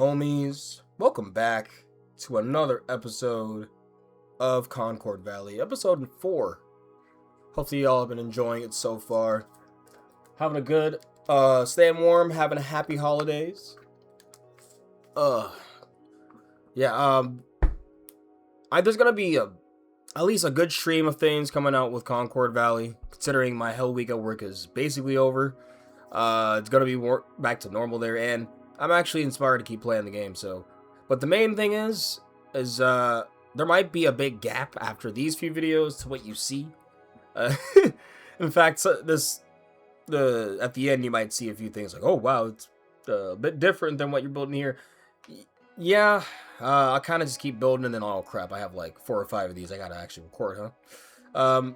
Homies, welcome back to another episode of Concord Valley, episode 4. Hopefully y'all have been enjoying it so far. Having a good, staying warm, having a happy holidays. There's gonna be at least a good stream of things coming out with Concord Valley, considering my hell week at work is basically over. It's gonna be back to normal there, and I'm actually inspired to keep playing the game, so. But the main thing is there might be a big gap after these few videos to what you see. In fact, at the end you might see a few things like, oh wow, it's a bit different than what you're building here. Yeah, I'll kind of just keep building, and then oh crap, I have like 4 or 5 of these I gotta actually record, huh?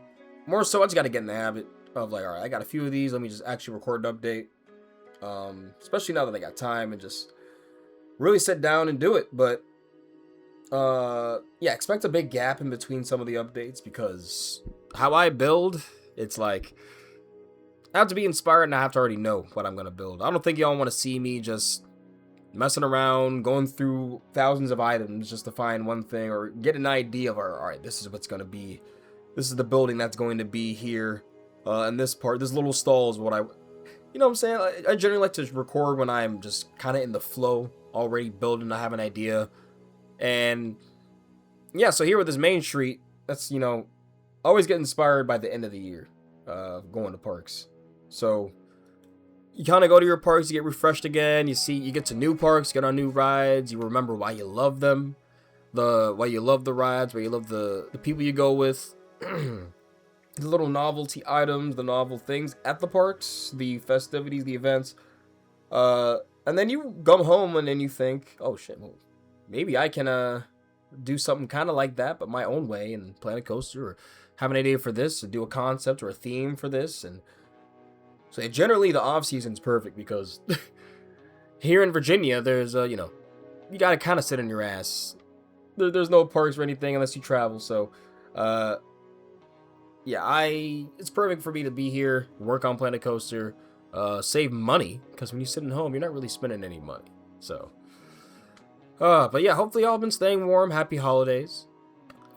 More so, I just gotta get in the habit of like, alright, I got a few of these, let me just actually record an update. Especially now that I got time and just really sit down and do it. But yeah, expect a big gap in between some of the updates, because how I build, it's like I have to be inspired and I have to already know what I'm gonna build. I don't think y'all want to see me just messing around, going through thousands of items just to find one thing or get an idea of, all right, this is what's gonna be, this is the building that's going to be here, and this part, this little stall is what you know what I'm saying? I generally like to record when I'm just kind of in the flow, already building, I have an idea. And yeah, so here with this main street, that's, you know, always get inspired by the end of the year, going to parks. So you kind of go to your parks, you get refreshed again, you get to new parks, get on new rides, you remember why you love them, why you love the rides, why you love the people you go with. The little novelty items, the novel things at the parks, the festivities, the events. And then you come home and then you think, oh shit, well, maybe I can do something kind of like that, but my own way, and plan a coaster, or have an idea for this, or do a concept or a theme for this. And so generally the off season's perfect, because here in Virginia, there's you know, you gotta kind of sit on your ass. There's no parks or anything unless you travel. So yeah, it's perfect for me to be here, work on Planet Coaster, save money, because when you're sitting home, you're not really spending any money. So, but yeah, hopefully y'all been staying warm. Happy holidays.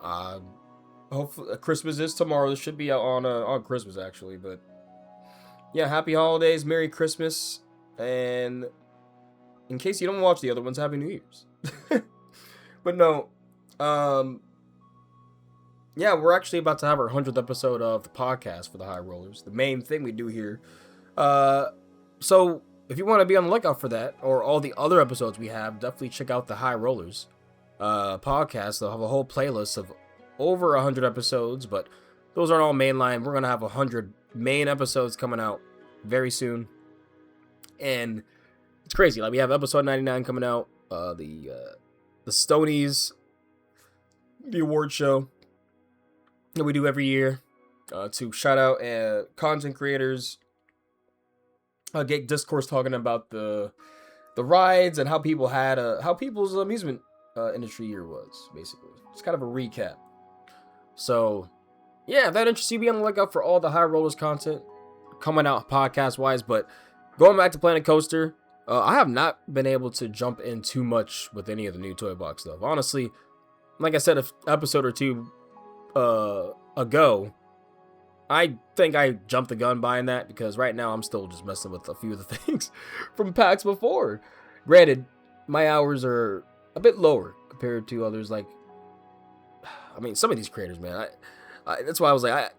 Hopefully Christmas is tomorrow. This should be out on Christmas actually, but yeah, happy holidays, Merry Christmas, and in case you don't watch the other ones, Happy New Year's. But no, yeah, we're actually about to have our 100th episode of the podcast for the High Rollers, the main thing we do here. So if you want to be on the lookout for that, or all the other episodes we have, definitely check out the High Rollers podcast. They'll have a whole playlist of over 100 episodes, but those aren't all mainline. We're going to have 100 main episodes coming out very soon. And it's crazy. Like, we have episode 99 coming out, the Stonies, the award show that we do every year, to shout out content creators, get discourse talking about the rides and how people's amusement industry year was, basically. It's kind of a recap. So yeah, if that interests you, be on the lookout for all the High Rollers content coming out podcast wise. But going back to Planet Coaster, I have not been able to jump in too much with any of the new Toy Box stuff. Honestly, like I said, an episode or two ago, I think I jumped the gun buying that, because right now I'm still just messing with a few of the things from packs before. Granted, my hours are a bit lower compared to others. Like, I mean, some of these creators, man, that's why I was like,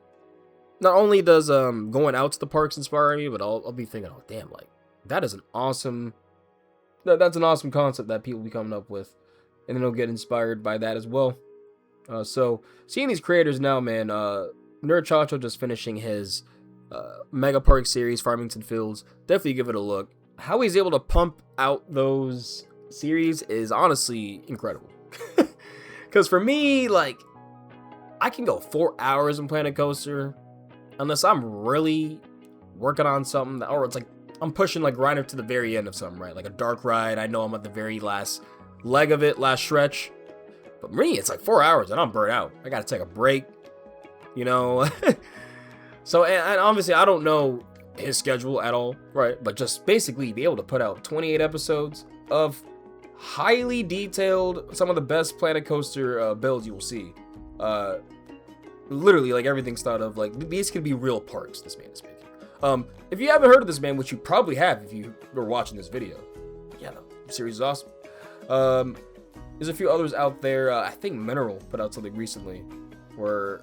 not only does going out to the parks inspire me, but I'll be thinking, oh damn, like that's an awesome concept that people be coming up with, and then they'll get inspired by that as well. So seeing these creators now, man, Nerd Chacho just finishing his Mega Park series, Farmington Fields. Definitely give it a look. How he's able to pump out those series is honestly incredible. Because for me, like, I can go 4 hours in Planet Coaster unless I'm really working on something, or it's like I'm pushing like right up to the very end of something, right? Like a dark ride. I know I'm at the very last leg of it, last stretch. But me, it's like 4 hours and I'm burnt out. I gotta take a break, you know. So, and obviously I don't know his schedule at all, right? But just basically be able to put out 28 episodes of highly detailed, some of the best Planet Coaster builds you will see. Literally, like, everything's thought of. Like, these could be real parks this man is making. If you haven't heard of this man, which you probably have if you were watching this video, yeah, the series is awesome. There's a few others out there. I think Mineral put out something recently where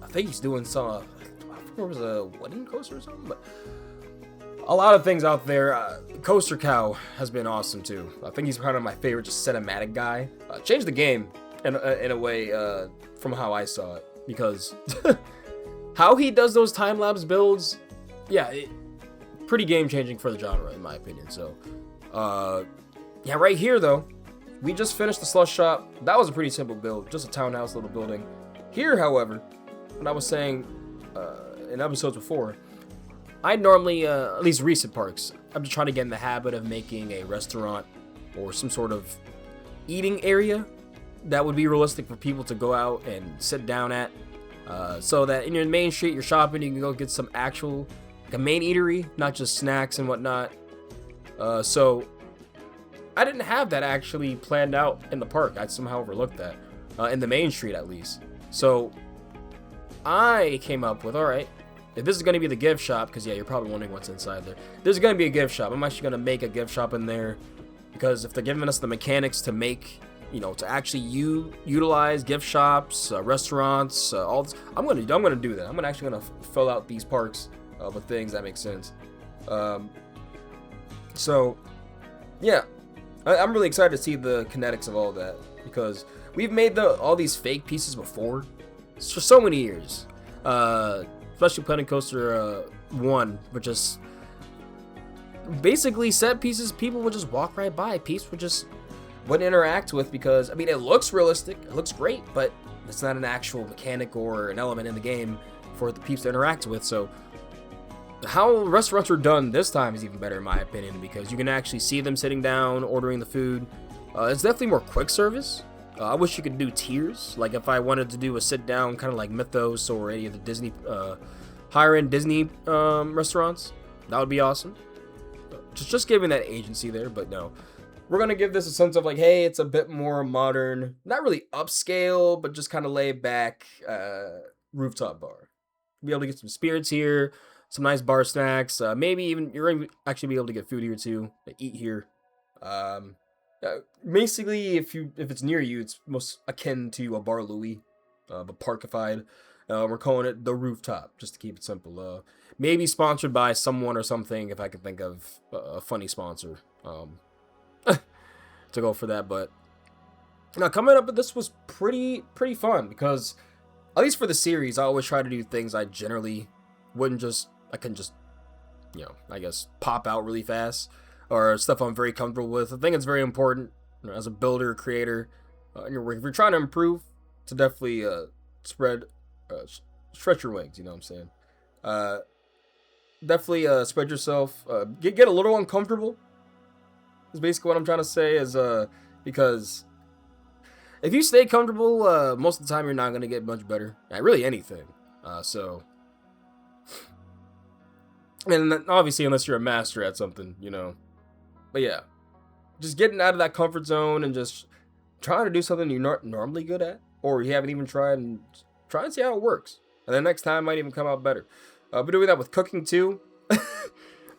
I think he's doing some, I think it was a wedding coaster or something, but a lot of things out there. Coaster Cow has been awesome too. I think he's kind of my favorite just cinematic guy. Changed the game in a way from how I saw it, because how he does those time-lapse builds, yeah, pretty game-changing for the genre in my opinion. So yeah, right here though, we just finished the slush shop. That was a pretty simple build, just a townhouse little building. Here, however, what I was saying in episodes before, I normally, at least recent parks, I'm just trying to get in the habit of making a restaurant or some sort of eating area that would be realistic for people to go out and sit down at, so that in your main street you're shopping, you can go get some actual, like a main eatery, not just snacks and whatnot. So I didn't have that actually planned out in the park. I somehow overlooked that, in the main street at least. So I came up with, alright, if this is going to be the gift shop, because yeah, you're probably wondering what's inside there. There's going to be a gift shop. I'm actually going to make a gift shop in there, because if they're giving us the mechanics to make, you know, to actually utilize gift shops, restaurants, all this, I'm gonna do that. I'm actually gonna fill out these parks with things that make sense. So yeah, I'm really excited to see the kinetics of all that, because we've made all these fake pieces before for so many years. Especially Planet Coaster 1, which is basically set pieces people would just walk right by. People would just wouldn't interact with, because I mean, it looks realistic, it looks great, but it's not an actual mechanic or an element in the game for the peeps to interact with. So how restaurants are done this time is even better in my opinion, because you can actually see them sitting down ordering the food. It's definitely more quick service. I wish you could do tiers, like if I wanted to do a sit down kind of like Mythos or any of the Disney higher end Disney restaurants, that would be awesome. Just giving that agency there. But no, we're gonna give this a sense of like, hey, it's a bit more modern, not really upscale, but just kind of laid back rooftop bar. Be able to get some spirits here, some nice bar snacks, maybe even you're gonna actually be able to get food here too, eat here. Basically, if it's near you, it's most akin to a Bar Louie, but parkified. We're calling it the Rooftop, just to keep it simple. Maybe sponsored by someone or something, if I could think of a funny sponsor to go for that. But now coming up, this was pretty fun, because at least for the series, I always try to do things I generally couldn't just, you know, I guess pop out really fast, or stuff I'm very comfortable with. I think it's very important, you know, as a builder, creator, if you're trying to improve, to definitely stretch your wings, you know what I'm saying? Definitely spread yourself, get a little uncomfortable, is basically what I'm trying to say, is because if you stay comfortable, most of the time you're not going to get much better at really anything. So, and obviously unless you're a master at something, you know. But yeah, just getting out of that comfort zone and just trying to do something you're not normally good at, or you haven't even tried, and try and see how it works. And then next time might even come out better. I've been doing that with cooking too,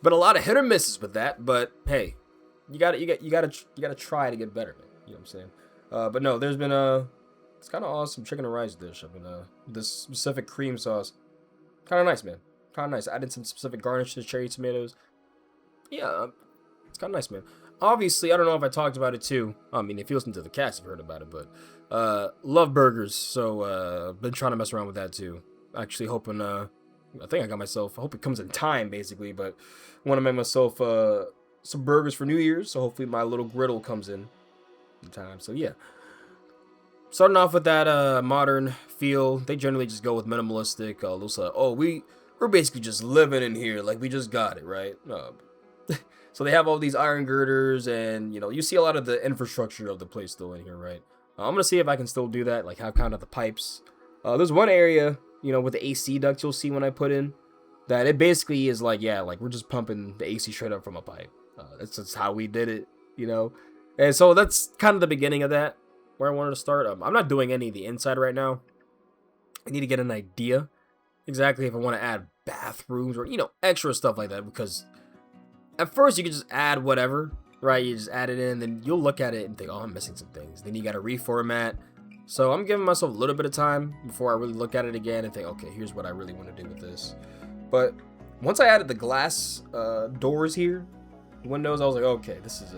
but a lot of hit or misses with that. But hey, you gotta try to get better, man. You know what I'm saying? But no, there's been it's kind of awesome chicken and rice dish. I've been this specific cream sauce, kind of nice, man. Kind of nice. Added some specific garnish to the cherry tomatoes. Yeah, it's kind of nice, man. Obviously, I don't know if I talked about it too. I mean, if you listen to the cast, you've heard about it. But love burgers, so been trying to mess around with that too. Actually, hoping I think I got myself. I hope it comes in time, basically. But want to make myself some burgers for New Year's. So hopefully my little griddle comes in time. So yeah, starting off with that modern feel. They generally just go with minimalistic. We're basically just living in here, like we just got it, right? So they have all these iron girders, and you know, you see a lot of the infrastructure of the place still in here, right? I'm gonna see if I can still do that, like have kind of the pipes. There's one area, you know, with the AC ducts you'll see when I put in, that it basically is like, yeah, like we're just pumping the AC straight up from a pipe. That's just how we did it, you know. And so that's kind of the beginning of that, where I wanted to start. I'm not doing any of the inside right now. I need to get an idea exactly if I want to add bathrooms or, extra stuff like that, because at first you can just add whatever, right? You just add it in, then you'll look at it and think, oh, I'm missing some things. Then you got to reformat. So I'm giving myself a little bit of time before I really look at it again and think, okay, here's what I really want to do with this. But once I added the glass doors here, windows, I was like, okay, this is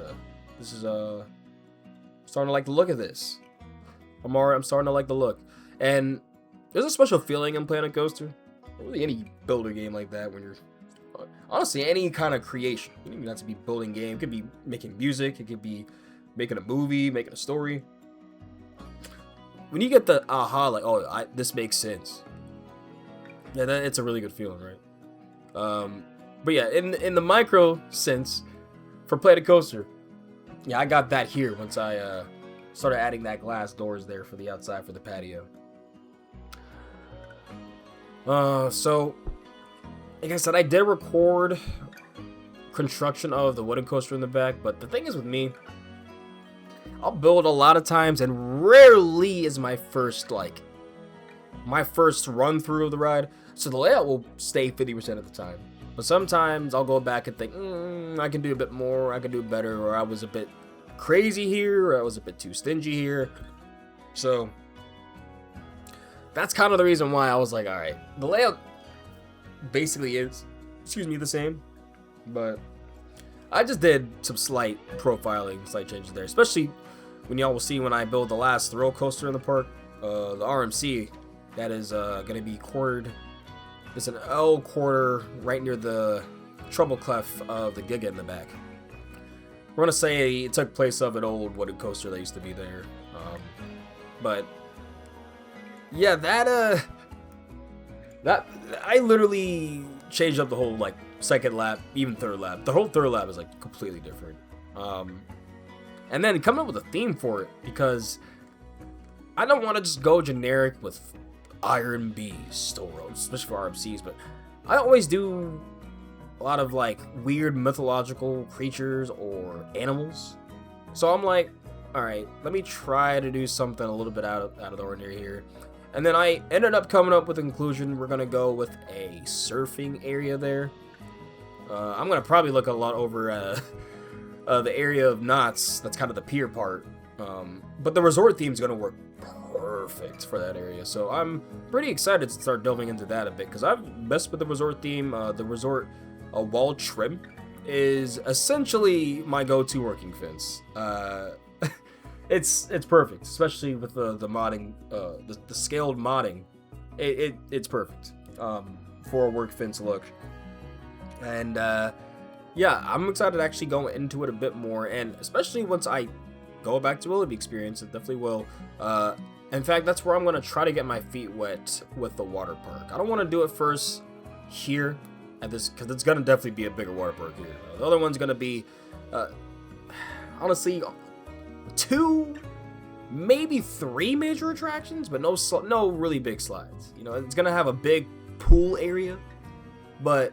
starting to like the look of this. I'm starting to like the look. And there's a special feeling in playing a coaster. Really any builder game like that, when you're honestly any kind of creation. You don't even have to be building game. It could be making music, it could be making a movie, making a story. When you get the aha, like, oh, this makes sense. Yeah, it's a really good feeling, right? But yeah, in the micro sense, for Play the Coaster, yeah, I got that here once I started adding that glass doors there for the outside for the patio. So, like I said, I did record construction of the wooden coaster in the back, but the thing is with me, I'll build a lot of times, and rarely is my first run through of the ride. So the layout will stay 50% of the time. But sometimes I'll go back and think, I can do a bit more, I can do better, or I was a bit crazy here, or I was a bit too stingy here. So that's kind of the reason why I was like, all right, the layout basically is, the same, but I just did some slight profiling, slight changes there, especially when y'all will see when I build the last thrill coaster in the park, the RMC, that is going to be quartered. There's an L quarter right near the treble clef of the Giga in the back. We're going to say it took place of an old wooden coaster that used to be there. But yeah, that I literally changed up the whole second lap, even third lap. The whole third lap is completely different. And then coming up with a theme for it, because I don't want to just go generic with Iron Beast, or especially for RMCs, but I always do a lot of weird mythological creatures or animals. So I'm like, all right, let me try to do something a little bit out of the ordinary here. And then I ended up coming up with a conclusion. We're gonna go with a surfing area there. I'm gonna probably look a lot over the area of knots. That's kind of the pier part. But the resort theme is gonna work perfect for that area. So I'm pretty excited to start delving into that a bit, because I've messed with the resort theme. The resort wall trim is essentially my go-to working fence. It's perfect, especially with the modding, the scaled modding. It's perfect for a work fence look. And yeah, I'm excited to actually go into it a bit more, and especially once I go back to Willoughby Experience, it definitely will. In fact, that's where I'm going to try to get my feet wet with the water park. I don't want to do it first here at this, because it's going to definitely be a bigger water park here. The other one's going to be, honestly, 2, maybe 3 major attractions, but no really big slides. It's going to have a big pool area, but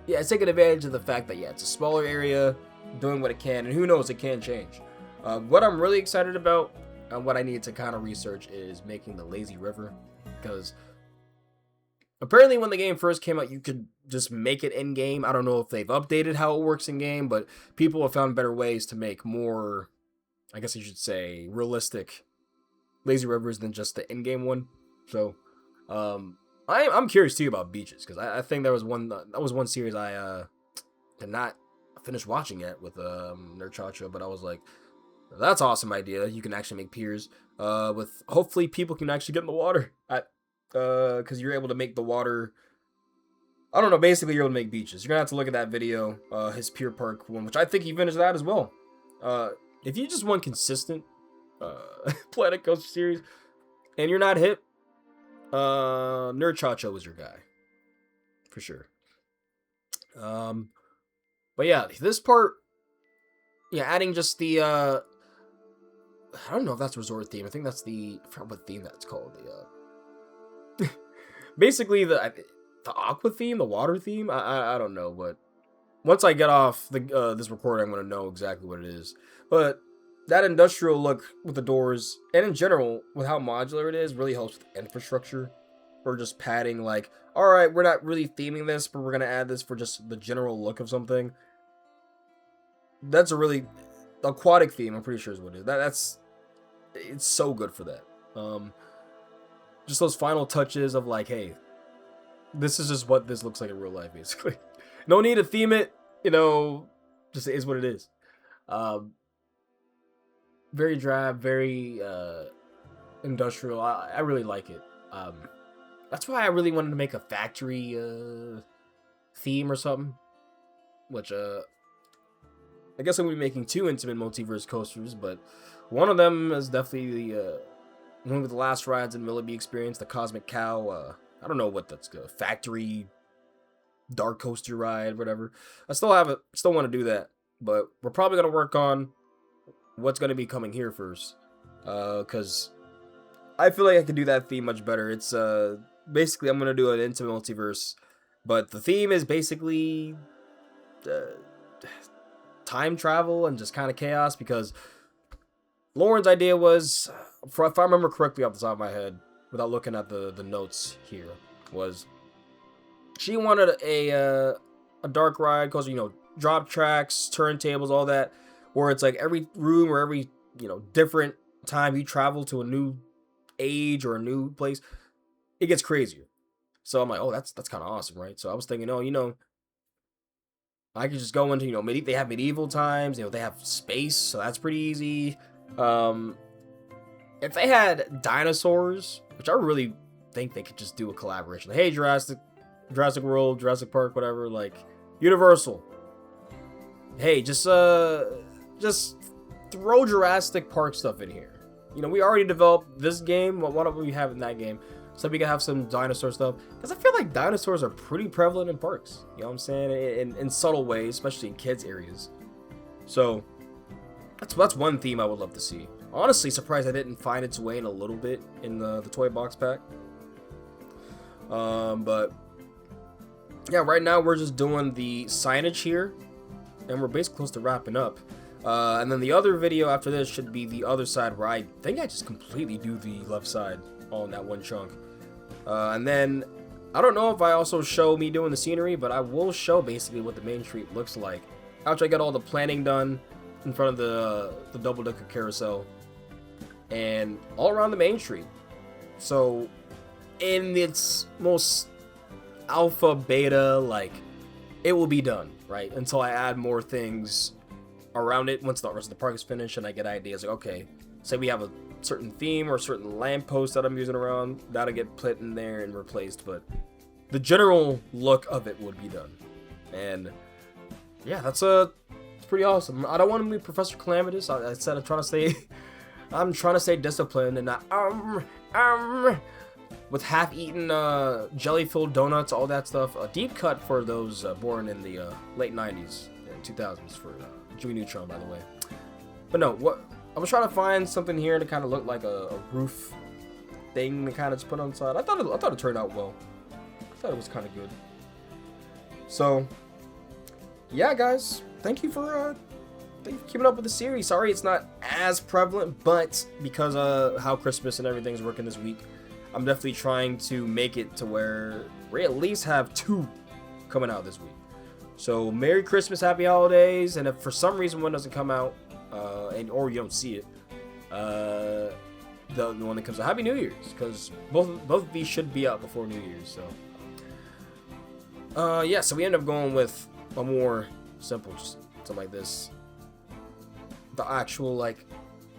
yeah, it's taking advantage of the fact that, yeah, it's a smaller area, doing what it can, and who knows, it can change. What I'm really excited about, and what I need to kind of research, is making the lazy river, because apparently when the game first came out, you could just make it in-game. I don't know if they've updated how it works in-game, but people have found better ways to make more, I guess you should say, realistic lazy rivers than just the in-game one. So, I'm curious too about beaches, because I think that was one series I did not finish watching yet with Nerd, but I was like, that's an awesome idea. You can actually make piers with, hopefully people can actually get in the water because you're able to make the water, I don't know, basically you're able to make beaches. You're gonna have to look at that video, his pier park one, which I think he finished that as well. If you just want consistent Planet Coaster series and you're not hip, Nerd was your guy for sure. But yeah, this part, yeah, adding just the I don't know if that's resort theme. I think that's I forgot what theme that's called. Basically the aqua theme, the water theme. I don't know, but once I get off this recording, I'm gonna know exactly what it is. But that industrial look with the doors, and in general, with how modular it is, really helps with infrastructure. We're just padding, like, all right, we're not really theming this, but we're going to add this for just the general look of something. That's a really aquatic theme, I'm pretty sure is what it is. That's it's so good for that. Just those final touches of like, hey, this is just what this looks like in real life, basically. No need to theme it, just is what it is. Very drab, very industrial. I really like it. That's why I really wanted to make a factory theme or something. Which I guess I'm gonna be making 2 Intimate Multiverse coasters, but one of them is definitely the one of the last rides in Willoughby Experience, the Cosmic Cow. I don't know what that's called, factory dark coaster ride, whatever. I still want to do that, but we're probably gonna work on what's gonna be coming here first, because I feel like I could do that theme much better. It's basically I'm gonna do an Intimate Multiverse, but the theme is basically time travel and just kind of chaos, because Lauren's idea was, if I remember correctly off the top of my head, without looking at the notes here, was she wanted a dark ride because, drop tracks, turntables, all that, where it's like every room or every, different time you travel to a new age or a new place, it gets crazier. So I'm like, oh, that's kind of awesome, right? So I was thinking, I could just go into, they have medieval times, they have space, so that's pretty easy. If they had dinosaurs, which I really think they could just do a collaboration. Like, hey, Jurassic World, Jurassic Park, whatever, like, Universal. Hey, just throw Jurassic Park stuff in here. We already developed this game, why don't we have it in that game? So we can have some dinosaur stuff. Because I feel like dinosaurs are pretty prevalent in parks. You know what I'm saying? In subtle ways, especially in kids' areas. So, that's one theme I would love to see. Honestly, surprised I didn't find its way in a little bit in the toy box pack. But, yeah, right now we're just doing the signage here. And we're basically close to wrapping up. And then the other video after this should be the other side, where I think I just completely do the left side all in that one chunk. And then, I don't know if I also show me doing the scenery, but I will show basically what the main street looks like after I get all the planning done in front of the double-decker carousel and all around the main street. So, in its most alpha, beta, like, it will be done, right? Until I add more things around it once the rest of the park is finished and I get ideas like, okay, say we have a certain theme or a certain lamppost that I'm using around, that'll get put in there and replaced, but the general look of it would be done. And yeah, it's pretty awesome. I don't want to be Professor Calamitous. I said I'm trying to stay disciplined and not with half-eaten jelly-filled donuts, all that stuff. A deep cut for those born in the late 90s and 2000s for Jimmy Neutron, by the way. But no, I was trying to find something here to kind of look like a roof thing to kind of just put on the side. I thought it turned out well. I thought it was kind of good. So, yeah, guys, thank you for keeping up with the series. Sorry it's not as prevalent, but because of how Christmas and everything's working this week, I'm definitely trying to make it to where we at least have 2 coming out this week. So, Merry Christmas, Happy Holidays, and if for some reason one doesn't come out, or you don't see it, the one that comes out, Happy New Year's, because both of these should be out before New Year's. So, yeah, so we end up going with a more simple, just something like this. The actual like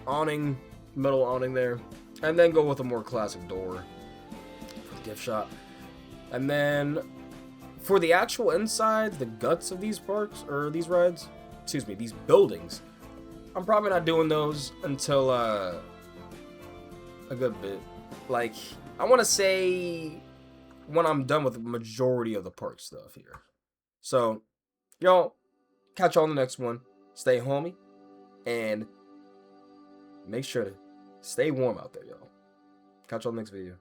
awning, metal awning there, and then go with a more classic door for the gift shop, and then for the actual inside, the guts of these parks or these rides, these buildings. I'm probably not doing those until a good bit. Like, I want to say when I'm done with the majority of the park stuff here. So, y'all, catch you on the next one. Stay homey, and make sure to stay warm out there, y'all. Catch you on the next video.